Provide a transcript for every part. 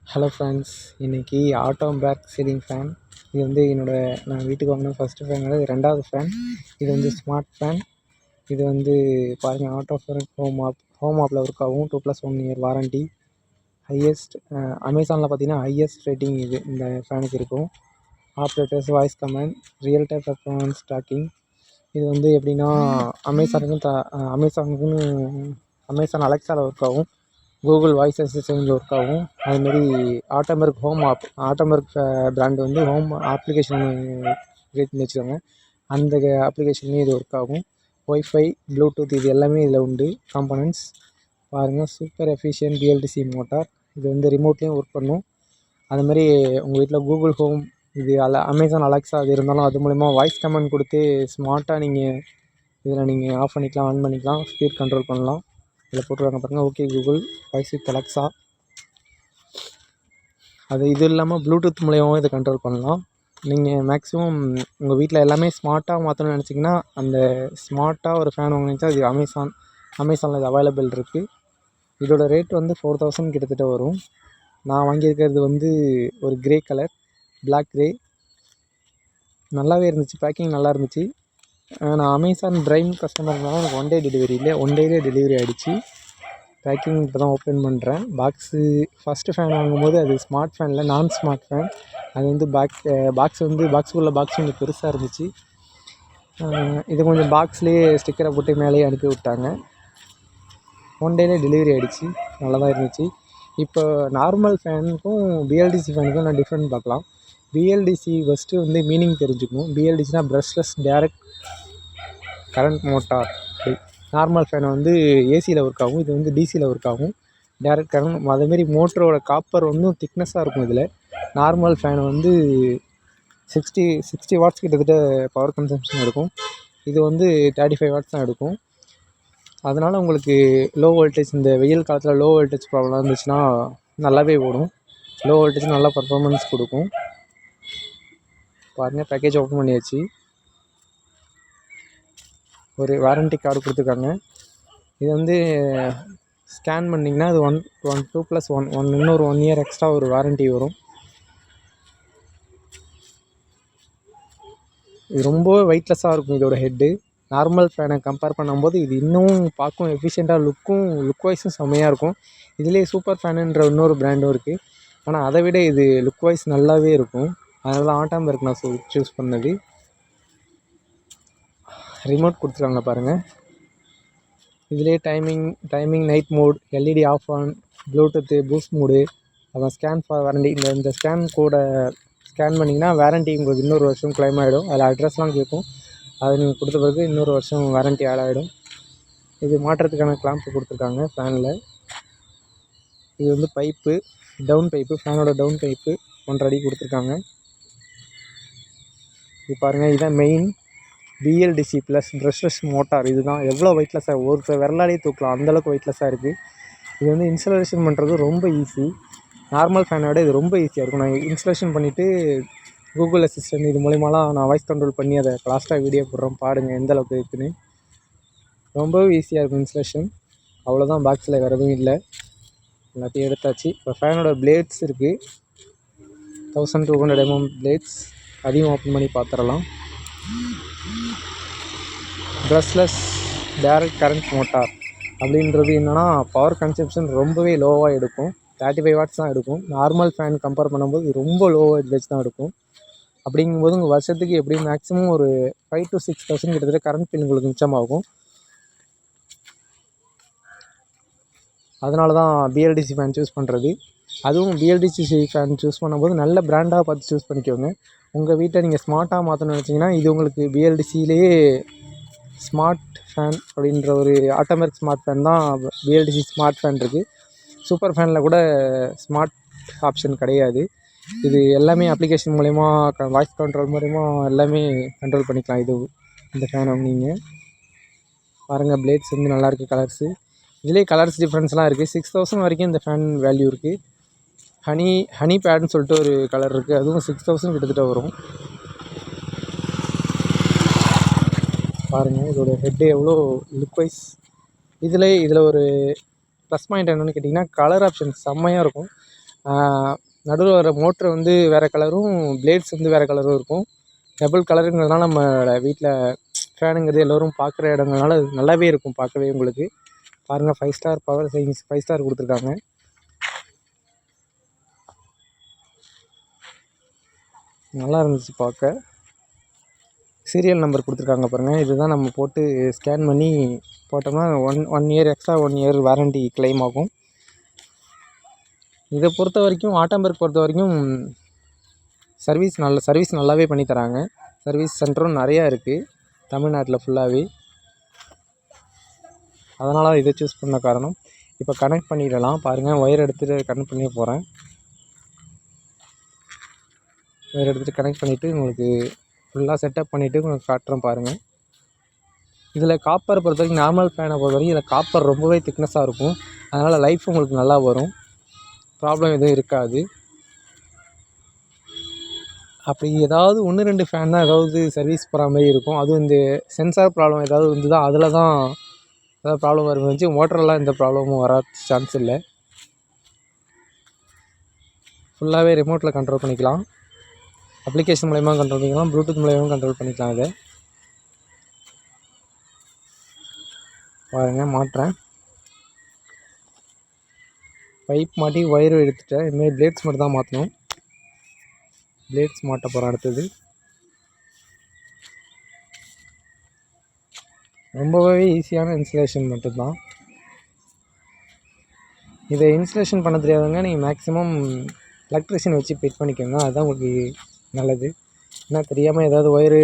Hello friends, இன்றைக்கி ஆட்டோம் back ceiling fan. இது வந்து நான் வீட்டுக்கு வாங்கின ஃபஸ்ட்டு ஃபேன், இது 2வது ஃபேன். இது வந்து ஸ்மார்ட் ஃபேன். இது வந்து பாருங்கள், ஆட்டோ ஃபேன் ஹோம் ஆப்பில் ஒர்க் ஆகும். 2+1 இயர் வாரண்ட்டி. ஹையஸ்ட் அமேசானில் பார்த்தீங்கன்னா ஹையஸ்ட் ரேட்டிங் இது இந்த ஃபேனுக்கு இருக்கும். Operators voice command, real time performance tracking. இது வந்து எப்படின்னா அமேசான் அலெக்ஸாவில் ஒர்க் ஆகும். கூகுள் வாய்ஸ் அசிஸ்டன்ட்டில் ஒர்க் ஆகும். அதுமாரி ஆட்டோமர்க் பிராண்ட் வந்து ஹோம் அப்ளிகேஷன் கிரியேட் பண்ணி வச்சுருக்காங்க. அந்த அப்ளிகேஷன்லேயும் இது ஒர்க் ஆகும். ஒய்ஃபை, ப்ளூடூத் இது எல்லாமே இதில் உண்டு. காம்பனன்ட்ஸ் பாருங்கள், சூப்பர் எஃபிஷியன்ட் பிஎல்டிசி மோட்டார். இது வந்து ரிமோட்லேயும் ஒர்க் பண்ணும். அதுமாதிரி உங்கள் வீட்டில் கூகுள் ஹோம் இது அமேசான் அலெக்ஸா அது இருந்தாலும் அது மூலிமா வாய்ஸ் கமாண்ட் கொடுத்து ஸ்மார்ட்டாக இதில் நீங்கள் ஆஃப் பண்ணிக்கலாம், ஆன் பண்ணிக்கலாம், ஸ்பீட் கண்ட்ரோல் பண்ணலாம். இதில் போட்டுருவாங்க பாருங்கள், okay Google voice with Alexa. இது இல்லாமல் ப்ளூடூத் மூலியமாகவும் இதை கண்ட்ரோல் பண்ணலாம். நீங்கள் மேக்ஸிமம் உங்கள் வீட்டில் எல்லாமே ஸ்மார்ட்டாக மாற்றணும்னு நினச்சிங்கன்னா, அந்த ஸ்மார்ட்டாக ஒரு ஃபேன் வாங்கினீங்கன்னா இது அமேசானில் இது அவைலபிள் இருக்குது. இதோட ரேட் வந்து 4000 கிட்டத்தட்ட வரும். நான் வாங்கியிருக்கிறது வந்து ஒரு க்ரே கலர், பிளாக் க்ரே. நல்லாவே இருந்துச்சு, பேக்கிங் நல்லா இருந்துச்சு. நான் அமேசான் ப்ரைம் கஸ்டமர்னால எனக்கு ஒன் டேலே டெலிவரி ஆகிடுச்சு. பேக்கிங் இப்போ தான் ஓப்பன் பண்ணுறேன். ஃபஸ்ட்டு ஃபேன் வாங்கும்போது அது ஸ்மார்ட் ஃபேனில் நான் ஸ்மார்ட் ஃபேன். அது வந்து பாக்ஸுக்குள்ளே பாக்ஸ் கொஞ்சம் பெருசாக இருந்துச்சு. இது கொஞ்சம் பாக்ஸ்லேயே ஸ்டிக்கரை போட்டு மேலேயே அனுப்பி விட்டாங்க. ஒன் டேலே டெலிவரி ஆகிடுச்சு, நல்லா தான் இருந்துச்சு. இப்போ நார்மல் ஃபேனுக்கும் பிஎல்டிசி ஃபேனுக்கும் நான் டிஃப்ரெண்ட் பார்க்கலாம். பிஎல்டிசி ஃபஸ்ட்டு வந்து மீனிங் தெரிஞ்சுக்கணும். பிஎல்டிசினா brushless direct current motor. Normal ஃபேனை வந்து ஏசியில் ஒர்க் ஆகும், இது வந்து டிசியில் ஒர்க் ஆகும். Direct current. அதேமாரி மோட்டரோட காப்பர் வந்து திக்னஸாக இருக்கும். இதில் நார்மல் ஃபேனை வந்து 60 வாட்ஸ் கிட்டத்தட்ட பவர் கன்சம்ஷன் எடுக்கும். இது வந்து 35 வாட்ஸ் தான் எடுக்கும். அதனால் உங்களுக்கு லோ வோல்டேஜ், இந்த வெயில் காலத்தில் லோ வோல்டேஜ் ப்ராப்ளம் இருந்துச்சுன்னா நல்லாவே ஓடும். லோ வோல்டேஜ் நல்லா பர்ஃபார்மன்ஸ் கொடுக்கும். பாருங்கள், பேக்கேஜ் ஓப்பன் பண்ணியாச்சு. ஒரு வாரண்ட்டி கார்டு கொடுத்துருக்காங்க. இது வந்து ஸ்கேன் பண்ணிங்கன்னா அது 2+1 இன்னொரு 1 இயர் எக்ஸ்ட்ரா ஒரு வாரண்ட்டி வரும். இது ரொம்பவே வெயிட்லெஸ்ஸாக இருக்கும். இதோட ஹெட்டு நார்மல் ஃபேனை கம்பேர் பண்ணும்போது இது இன்னும் பார்க்கும் எஃபிஷியண்ட்டாக, லுக் வைஸும் செம்மையாக இருக்கும். இதிலே சூப்பர் ஃபேனுன்ற இன்னொரு பிராண்டும் இருக்குது. ஆனால் அதை விட இது லுக் வைஸ் நல்லாவே இருக்கும். அதனால தான் ஆட்டோமேர்க் நான் சூஸ் பண்ணது. ரிமோட் கொடுத்துருக்காங்க பாருங்கள். இதிலே timing night mode, LED off on, Bluetooth, boost mode, அப்புறம் ஸ்கேன் ஃபார் வாரண்டி. இந்த ஸ்கேன் கோடை ஸ்கேன் பண்ணிங்கன்னா வாரண்ட்டி உங்களுக்கு இன்னொரு வருஷம் கிளைம் ஆகிடும். அதில் அட்ரஸ்லாம் கேட்கும். அதை நீங்கள் கொடுத்த பிறகு இன்னொரு வருஷம் வாரண்ட்டி ஆட் ஆகிடும். இது மாட்டுறதுக்கான கிளாம்ப்பு கொடுத்துருக்காங்க ஃபேனில். இது வந்து பைப்பு, டவுன் பைப்பு, ஃபேனோட டவுன் பைப்பு 1.5 அடி கொடுத்துருக்காங்க. இது பாருங்கள், இதுதான் main BLDC plus brushless motor. இதுதான் எவ்வளோ வெயிட்லெஸ்ஸாக ஒரு விரலாலே தூக்கலாம், அந்தளவுக்கு வெயிட்லெஸ்ஸாக இருக்குது. இது வந்து இன்ஸ்டாலேஷன் பண்ணுறது ரொம்ப ஈஸி. நார்மல் ஃபேனை விட இது ரொம்ப ஈஸியாக இருக்கும். நான் இன்ஸ்டாலேஷன் பண்ணிவிட்டு கூகுள் அசிஸ்டன்ட் இது மூலிமாலாம் நான் வாய்ஸ் கண்ட்ரோல் பண்ணி அதை லாஸ்ட்டாக வீடியோ போடுறோம், பாருங்கள் எந்தளவுக்கு இருக்குதுன்னு. ரொம்பவே ஈஸியாக இருக்கும் இன்ஸ்டாலேஷன். அவ்வளோதான், பாக்ஸில் வேறு எதுவும் இல்லை, எல்லாத்தையும் எடுத்தாச்சு. இப்போ ஃபேனோட பிளேட்ஸ் இருக்குது, 1200 mm பிளேட்ஸ். அதையும் ஓப்பன் பண்ணி பார்த்துடலாம். ப்ரஷ்லெஸ் டைரக்ட் கரண்ட் மோட்டார் அப்படின்றது என்னென்னா, பவர் கன்சப்ஷன் ரொம்பவே லோவாக எடுக்கும். 35 வாட்ஸ் தான் எடுக்கும். நார்மல் ஃபேன் கம்பேர் பண்ணும்போது ரொம்ப லோ வோல்டேஜ் தான் எடுக்கும். அப்படிங்கும்போது உங்கள் வருஷத்துக்கு எப்படியும் மேக்ஸிமம் ஒரு 5,000 to 6,000 கிட்டத்தட்ட கரண்ட் பில் உங்களுக்கு மிச்சமாகும். அதனால தான் பிஎல்டிசி ஃபேன் சூஸ் பண்ணுறது. அதுவும் பிஎல்டிசி ஃபேன் சூஸ் பண்ணும்போது நல்ல பிராண்டாக பார்த்து சூஸ் பண்ணிக்கோங்க. உங்கள் வீட்டை நீங்கள் ஸ்மார்ட்டாக மாற்றணும்னு நினச்சிங்கன்னா இது உங்களுக்கு பிஎல்டிசியிலேயே ஸ்மார்ட் ஃபேன் அப்படின்ற ஒரு ஆட்டோமேட்டிக் ஸ்மார்ட் ஃபேன் தான் பிஎல்டிசி ஸ்மார்ட் ஃபேன் இருக்குது. சூப்பர் ஃபேனில் கூட ஸ்மார்ட் ஆப்ஷன் கிடையாது. இது எல்லாமே அப்ளிகேஷன் மூலிமா வாய்ஸ் கண்ட்ரோல் மூலிமா எல்லாமே கண்ட்ரோல் பண்ணிக்கலாம். இந்த ஃபேனை நீங்கள் பாருங்கள், பிளேட்ஸ் வந்து நல்லாயிருக்கு. கலர்ஸு இதிலே கலர்ஸ் டிஃப்ரென்ஸ்லாம் இருக்குது. 6,000 வரைக்கும் இந்த ஃபேன் வேல்யூ இருக்குது. ஹனி பேட்னு சொல்லிட்டு ஒரு கலர் இருக்குது, அதுவும் 6,000 கிட்டத்தட்ட வரும். பாருங்கள், இதோட ஹெட்டு எவ்வளோ லுக் வைஸ். இதில் ஒரு ப்ளஸ் பாயிண்ட் என்னென்னு கேட்டிங்கன்னா, கலர் ஆப்ஷன் செம்மையாக இருக்கும். நடுவில் வர மோட்ரு வந்து வேறு கலரும், பிளேட்ஸ் வந்து வேறு கலரும் இருக்கும். டபுள் கலருங்கிறதுனால நம்மளோட வீட்டில் ஃபேனுங்கிறது எல்லோரும் பார்க்குற இடங்கிறதுனால அது நல்லாவே இருக்கும் பார்க்கவே உங்களுக்கு. பாருங்கள் 5 ஸ்டார் பவர் சேவிங்ஸ் 5 ஸ்டார் கொடுத்துருக்காங்க. நல்லா இருந்துச்சு பார்க்க. சீரியல் நம்பர் கொடுத்துருக்காங்க பாருங்கள். இதுதான் நம்ம போட்டு ஸ்கேன் பண்ணி போட்டோம்னா one year extra 1 year warranty claim ஆகும். இதை பொறுத்த வரைக்கும் ஆட்டம்பர்க் பொறுத்த வரைக்கும் சர்வீஸ் நல்லாவே பண்ணி தராங்க. சர்வீஸ் சென்டரும் நிறையா இருக்குது தமிழ்நாட்டில் ஃபுல்லாகவே. அதனால் இதை சூஸ் பண்ண காரணம். இப்போ கனெக்ட் பண்ணிடலாம். பாருங்கள், ஒயர் எடுத்துகிட்டு கனெக்ட் பண்ணி போகிறேன். ஒயர் எடுத்துகிட்டு கனெக்ட் பண்ணிவிட்டு உங்களுக்கு ஃபுல்லாக செட்டப் பண்ணிவிட்டு உங்களுக்கு காட்டுறேன் பாருங்கள். இதில் காப்பரை பொறுத்த வரைக்கும் நார்மல் ஃபேனை பொறுத்த வரைக்கும் இதில் காப்பர் ரொம்பவே திக்னஸாக இருக்கும். அதனால் லைஃப் உங்களுக்கு நல்லா வரும், ப்ராப்ளம் எதுவும் இருக்காது. அப்படி ஏதாவது 1-2 ஃபேன் தான் ஏதாவது சர்வீஸ் போகிற மாதிரி இருக்கும். அதுவும் இந்த சென்சார் ப்ராப்ளம் ஏதாவது வந்து தான் அதில் தான் ஏதாவது ப்ராப்ளம் வரும்போது மோட்டரெல்லாம் எந்த ப்ராப்ளமும் வர சான்ஸ் இல்லை. ஃபுல்லாகவே ரிமோட்டில் கண்ட்ரோல் பண்ணிக்கலாம். அப்ளிகேஷன் மூலயமா கண்ட்ரோல் பண்ணிக்கலாம், ப்ளூடூத் மூலயமா கண்ட்ரோல் பண்ணிக்கலாம். இதை பாருங்கள், மாட்டுறேன். பைப் மாட்டி ஒயர் எடுத்துட்டேன். இதுமாதிரி பிளேட்ஸ் மட்டும் தான் மாற்றணும். பிளேட்ஸ் மாட்ட போகிறேன் அடுத்தது. ரொம்பவே ஈஸியான இன்ஸ்டலேஷன் மட்டும்தான். இதை இன்ஸ்டலேஷன் பண்ண தெரியாதவங்க நீங்கள் மேக்ஸிமம் எலக்ட்ரிஷியன் வச்சு ஃபிட் பண்ணிக்கோங்க. அதுதான் உங்களுக்கு நல்லது. ஏன்னா தெரியாமல் ஏதாவது ஒயரு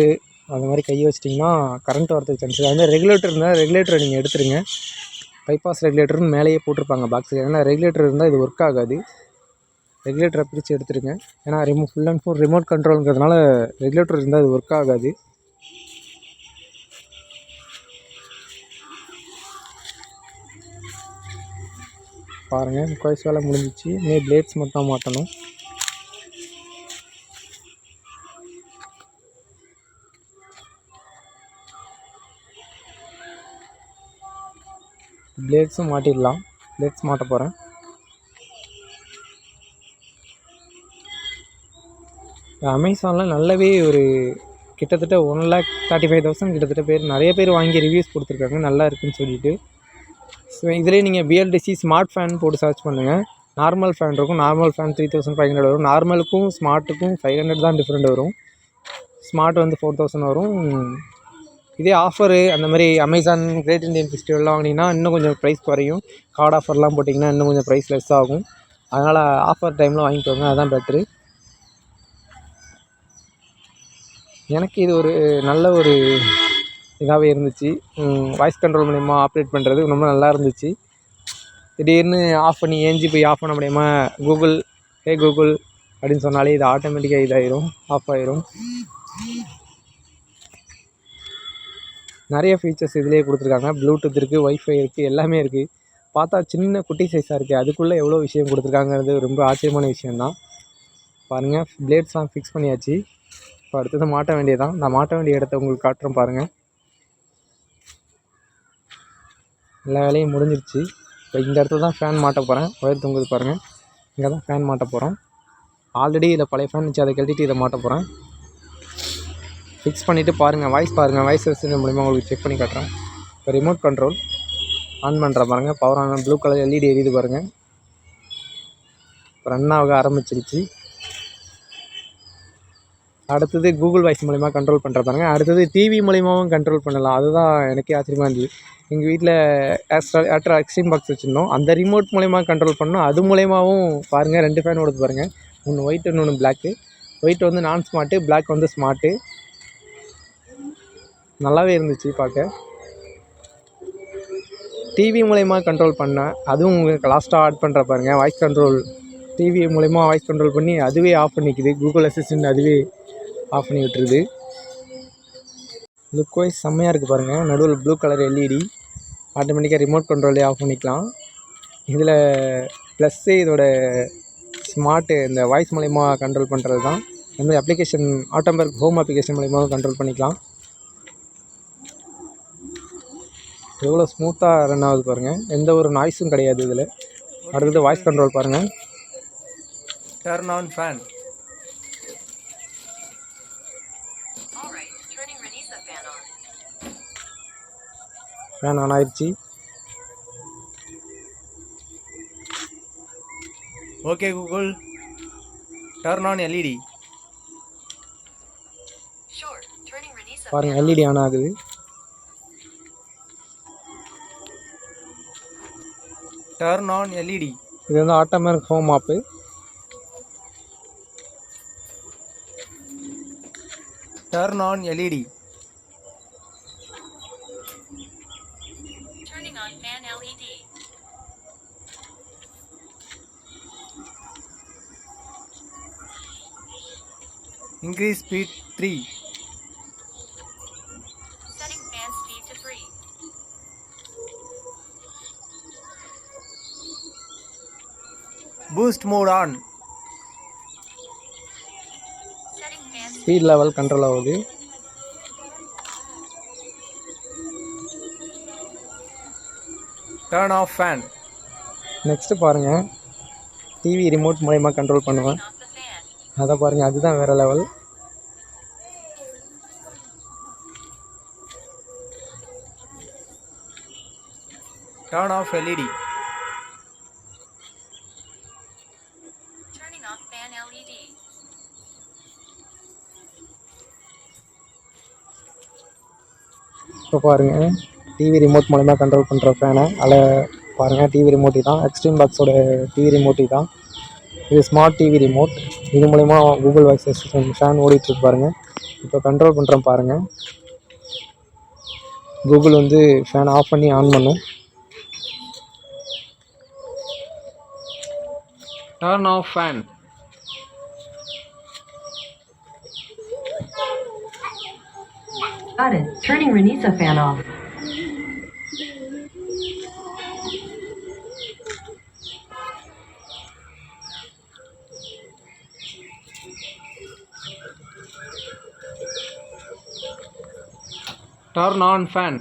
அந்த மாதிரி கையை வச்சிட்டிங்கன்னா கரண்ட் வரதுக்கு சான்ஸ் இல்லை. அது ரெகுலேட்டர் இருந்தால் ரெகுலேட்டரை நீங்கள் எடுத்துருங்க. பைபாஸ் ரெகுலேட்டர்னு மேலேயே போட்டிருப்பாங்க பாக்ஸில். ஏன்னா ரெகுலேட்டர் இருந்தால் இது ஒர்க் ஆகாது. ரெகுலேட்டரை பிரித்து எடுத்துருங்க. ஏன்னா ஃபுல் அண்ட் ஃபுல் ரிமோட் கண்ட்ரோலுங்கிறதுனால ரெகுலேட்டர் இருந்தால் அது ஒர்க் ஆகாது. பாருங்கள், முக்கால்வாசி வேலை முடிஞ்சிச்சு. இன்னும் பிளேட்ஸ் மட்டும் மாற்றணும். பிளேட்ஸும் மாட்டிடலாம். பிளேட்ஸ் மாட்ட போகிறேன். அமேசானில் நல்லாவே ஒரு கிட்டத்தட்ட 1,35,000 கிட்டத்தட்ட நிறைய பேர் வாங்கி ரிவ்யூஸ் கொடுத்துருக்காங்க நல்லா இருக்குதுன்னு சொல்லிட்டு. ஸோ இதிலே நீங்கள் BLDC ஸ்மார்ட் ஃபேன் போட்டு சர்ச் பண்ணுங்கள். நார்மல் ஃபேன் இருக்கும். நார்மல் ஃபேன் 3,500 வரும். நார்மலுக்கும் ஸ்மார்ட்டுக்கும் 500 தான் டிஃப்ரெண்ட் வரும். ஸ்மார்ட் வந்து 4,000 வரும். இதே ஆஃபரு அந்த மாதிரி அமேசான் கிரேட் இண்டியன் ஃபெஸ்டிவல்லாம் வாங்கினீங்கன்னா இன்னும் கொஞ்சம் ப்ரைஸ் குறையும். கார்டு ஆஃபர்லாம் போட்டிங்கன்னா இன்னும் கொஞ்சம் ப்ரைஸ் லெஸ் ஆகும். அதனால் ஆஃபர் டைமில் வாங்கிக்கோங்க, அதுதான் பெட்ரு. எனக்கு இது ஒரு நல்ல ஒரு இதாகவே இருந்துச்சு. வாய்ஸ் கண்ட்ரோல் மூலிமா ஆப்ரேட் பண்ணுறது ரொம்ப நல்லா இருந்துச்சு. திடீர்னு ஆஃப் பண்ணி ஏஞ்சி போய் ஆஃப் பண்ண முடியாமல் கூகுள் அப்படின்னு சொன்னாலே இது ஆட்டோமேட்டிக்காக இதாகிடும், ஆஃப் ஆகிரும். நிறைய ஃபீச்சர்ஸ் இதிலே கொடுத்துருக்காங்க. ப்ளூடூத் இருக்குது, ஒய்ஃபை இருக்குது, எல்லாமே இருக்குது. பார்த்தா சின்ன குட்டி சைஸாக இருக்குது. அதுக்குள்ளே எவ்வளோ விஷயம் கொடுத்துருக்காங்கிறது ரொம்ப ஆச்சரியமான விஷயந்தான். பாருங்கள், பிளேட்ஸ்லாம் ஃபிக்ஸ் பண்ணியாச்சு. இப்போ அடுத்தது மாட்ட வேண்டியதான். நான் மாட்ட வேண்டிய இடத்த உங்களுக்கு காட்டுறேன் பாருங்கள். எல்லா வேலையும் முடிஞ்சிருச்சு. இப்போ இந்த இடத்துல தான் ஃபேன் மாட்ட போகிறேன். ஒயர் தொங்குது பாருங்கள், இங்கே தான் ஃபேன் மாட்ட போகிறோம். ஆல்ரெடி இதில் பழைய ஃபேன் வச்சு அதை கழட்டிட்டு இதை மாட்ட போகிறேன். ஃபிக்ஸ் பண்ணிவிட்டு பாருங்கள், வாய்ஸ் ரெசிஸ்டன்ஸ் மூலிமா உங்களுக்கு செக் பண்ணி காட்டுறேன். இப்போ ரிமோட் கண்ட்ரோல் ஆன் பண்ணுற பாருங்கள். Power on, blue colour LED எரியுது பாருங்கள். இப்போ ரன் ஆக ஆரம்பிச்சிருச்சு. அடுத்தது கூகுள் வாய்ஸ் மூலிமா கண்ட்ரோல் பண்ணுற பாருங்கள். அடுத்தது டிவி மூலிமாவும் கண்ட்ரோல் பண்ணலாம். அதுதான் எனக்கே ஆச்சரியமாக இருந்துச்சு. எங்கள் வீட்டில் ஆஃப்டர் எக்ஸ்ட்ரீம் பாக்ஸ் வச்சுருந்தோம். அந்த ரிமோட் மூலிமா கண்ட்ரோல் பண்ணோம். அது மூலிமாவும் பாருங்கள் 2 ஃபேன் ஓடுது பாருங்கள். ஒன்று ஒயிட், இன்னொன்று பிளாக்கு. ஒயிட் வந்து நான் ஸ்மார்ட்டு, பிளாக் வந்து ஸ்மார்ட்டு. நல்லாவே இருந்துச்சு பார்க்க. டிவி மூலிமா கண்ட்ரோல் பண்ணேன். அதுவும் உங்களுக்கு லாஸ்ட்டாக ஆட் பண்ணுற பாருங்கள். வாய்ஸ் கண்ட்ரோல் டிவி மூலிமா வாய்ஸ் கண்ட்ரோல் பண்ணி அதுவே ஆஃப் பண்ணிக்குது. கூகுள் அசிஸ்டன்ட் அதுவே ஆஃப் பண்ணி விட்டுருது. லுக் வைஸ் செம்மையாக இருக்குது பாருங்கள். நடுவில் ப்ளூ கலர் LED ஆட்டோமேட்டிக்காக ரிமோட் கண்ட்ரோலே ஆஃப் பண்ணிக்கலாம். இதில் ப்ளஸ்ஸு இதோட ஸ்மார்ட்டு இந்த வாய்ஸ் மூலிமா கண்ட்ரோல் பண்ணுறது தான். இந்த மாதிரி அப்ளிகேஷன் ஆட்டோமேட்டிக் ஹோம் அப்ளிகேஷன் மூலிமாவும் கண்ட்ரோல் பண்ணிக்கலாம். எவ்வளோ ஸ்மூத்தாக ரன் ஆகுது பாருங்கள். எந்த ஒரு நாய்ஸும் கிடையாது இதில். அடுத்தது வாய்ஸ் கண்ட்ரோல் பாருங்கள். Turn on fan. Alright, turning Renisa fan on. Fan on ஆயிடுச்சு. Okay Google, turn on LED. Sure, turning Renisa பாருங்கள் fan on. எல்இடி ஆன் ஆகுது. Turn on LED. இது வந்து automatic home app. Turn on LED. Turning on fan LED. Increase speed 3. Setting fan speed to 3. Boost mode on. Setting fan speed. Speed level control ஆகுது. Turn off fan. Next பாருங்கள் TV remote மூலயமா control பண்ணுவேன். Turning off the fan. அதை பாருங்கள், அதுதான் வேறு level. Turn off LED. Turning off fan LED. இப்போ பாருங்கள் டிவி ரிமோட் மூலமா கண்ட்ரோல் பண்ணுற ஃபேனை. அதில் பாருங்கள் டிவி ரிமோட் தான், எக்ஸ்ட்ரீம் பாக்ஸோட டிவி ரிமோட் தான். இது ஸ்மார்ட் டிவி ரிமோட். இது மூலமா கூகுள் வாய்ஸ் அசிஸ்டன்ட் ஃபேன் ஓடிட்டுருக்கு பாருங்கள். இப்போ கண்ட்ரோல் பண்ணுறோம் பாருங்கள். கூகுள் வந்து ஃபேன் ஆஃப் பண்ணி ஆன் பண்ணும். Turn off fan. Got it. Turning Renisa fan off. Turn on fan.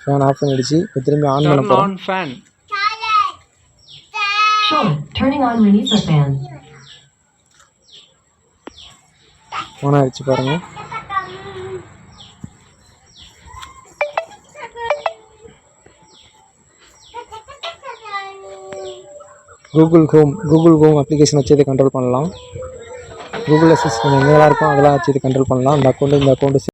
Fan off பண்ணிடுச்சு. இப்போ திரும்பி ஆன் பண்ண Turn போகிறோம். on fan. Sure, turning on Renisa fan. On ஆகிடுச்சு பாருங்கள். கூகுள் ஹோம் அப்ளிகேஷன் வச்சு இதை கண்ட்ரோல் பண்ணலாம். கூகுள் அசிஸ்டன்ட் என்னெல்லாம் இருக்கும் அதெல்லாம் வச்சு இதை கண்ட்ரோல் பண்ணலாம். அந்த அக்கௌண்ட்டு